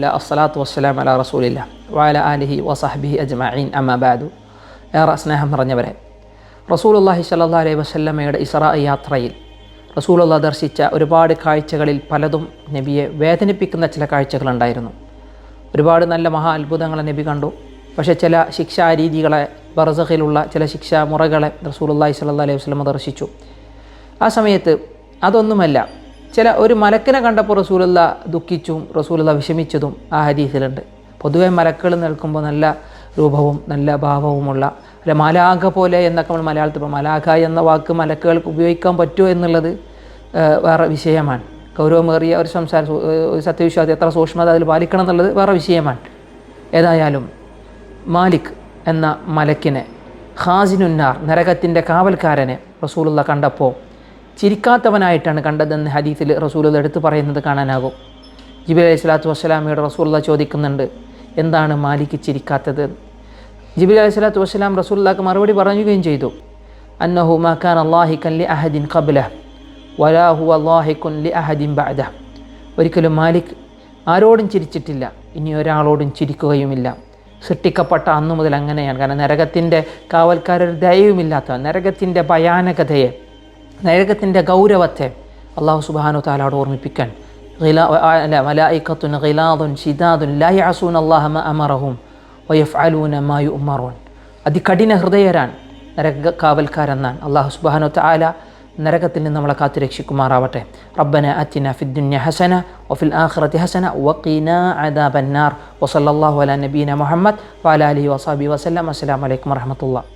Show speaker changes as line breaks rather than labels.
അൽഹംദുലില്ലാ അസ്സലാത്തു വസ്സലാമു അലാ റസൂലില്ലാ വഅലാ ആലിഹി വസഹ്ബിഹി അജ്മഈൻ അമ്മാ ബഅദു. ഏറെ സ്നേഹം നിറഞ്ഞവരെ, റസൂലുള്ളാഹി സ്വല്ലല്ലാഹു അലൈഹി വസല്ലമയുടെ ഇസ്രാ യാത്രയിൽ റസൂലുള്ളാഹി ദർശിച്ച ഒരുപാട് കാഴ്ചകളിൽ പലതും നബിയെ വേദനിപ്പിക്കുന്ന ചില കാഴ്ചകളുണ്ടായിരുന്നു. ഒരുപാട് നല്ല മഹാ അത്ഭുതങ്ങളെ നബി കണ്ടു. പക്ഷേ ചില ശിക്ഷാരീതികളെ, ബർസഖിലുള്ള ചില ശിക്ഷാ മുറകളെ റസൂലുള്ളാഹി സ്വല്ലല്ലാഹു അലൈഹി വസല്ലമ ദർശിച്ചു. ആ സമയത്ത് അതൊന്നുമല്ല, ഒരു മലക്കിനെ കണ്ടപ്പോൾ റസൂലുള്ളാഹി ദുഃഖിച്ചും റസൂലുള്ളാഹി വിഷമിച്ചതും ആ ഹദീസിലുണ്ട്. പൊതുവെ മലക്കുകൾ നിൽക്കുമ്പോൾ നല്ല രൂപവും നല്ല ഭാവവുമുള്ള അല്ല മലാഖ പോലെ എന്നൊക്കെ നമ്മൾ മലയാളത്തിൽ ഇപ്പോൾ മലാഖ എന്ന വാക്ക് മലക്കുകൾക്ക് ഉപയോഗിക്കാൻ പറ്റുമോ എന്നുള്ളത് വേറെ വിഷയമാണ്. ഗൗരവമേറിയ ഒരു സംസാരം, സത്യവിശ്വാസി എത്ര സൂക്ഷ്മത അതിൽ പാലിക്കണം എന്നുള്ളത് വേറെ വിഷയമാണ്. ഏതായാലും മാലിക് എന്ന മലക്കിനെ, ഖാസിനുന്നാർ നരകത്തിൻ്റെ കാവൽക്കാരനെ റസൂലുള്ളാഹി കണ്ടപ്പോൾ ചിരിക്കാത്തവനായിട്ടാണ് കണ്ടതെന്ന് ഹദീസിൽ റസൂലുള്ളാഹി എടുത്തു പറയുന്നത് കാണാനാകും. ജിബ്രീൽ അലൈഹിസ്സലാത്തു വസ്സലാമയോട് റസൂലുള്ളാഹി ചോദിക്കുന്നുണ്ട്, എന്താണ് മാലിക് ചിരിക്കാത്തത്? ജിബ്രീൽ അലൈഹിസ്സലാത്തു വസ്സലാം റസൂലുള്ളാഹിക്ക് മറുപടി പറയുകയും ചെയ്തു, അന്നഹു മാ കാന ളാഹികൻ ലി അഹദിൻ ഖബ്ലഹു വലാ ഹുവ ളാഹികുൻ ലി അഹദിൻ ബഅദഹു. ഒരിക്കലും മാലിക് ആരോടും ചിരിച്ചിട്ടില്ല, ഇനി ഒരാളോടും ചിരിക്കുകയുമില്ല. സൃഷ്ടിക്കപ്പെട്ട അന്നു മുതൽ അങ്ങനെയാണ്. കാരണം നരകത്തിൻ്റെ കാവൽക്കാരൊരു ദയവുമില്ലാത്തവൻ, നരകത്തിൻ്റെ ഭയാനകതയെ, നരകത്തിൻ്റെ ഗൗരവത്തെ അല്ലാഹു സുബ്ഹാനഹു വ തആലയോട് ഓർമ്മിപ്പിക്കാൻ മലായികത്തുൻ ഗിലാദുൻ ശിദാദുൻ ലാ യഅസൂന അല്ലാഹ മാ അമറഹും വയഫ്അലൂന മാ യുഅ്മറൂൻ. അതികഠിന ഹൃദയരാണ് നരക കാവൽക്കാരെന്നാണ്. അല്ലാഹു സുബ്ഹാനഹു വ തആല നരകത്തിൽ നിന്ന് നമ്മളെ കാത്തുരക്ഷിക്കുമാറാവട്ടെ. റബ്ബന അത്തിന ഫിദ്ദുനിയ ഹസന വഫിൽ ആഖിറതി ഹസന വഖിനാ അദാബന്നാർ. വസല്ലല്ലാഹു അലാ നബീന മുഹമ്മദ് വഅലാ ആലിഹി വസഹ്ബിഹി വസല്ലം. അസ്സലാമു അലൈക്കും വറഹ്മത്തുള്ളാഹി.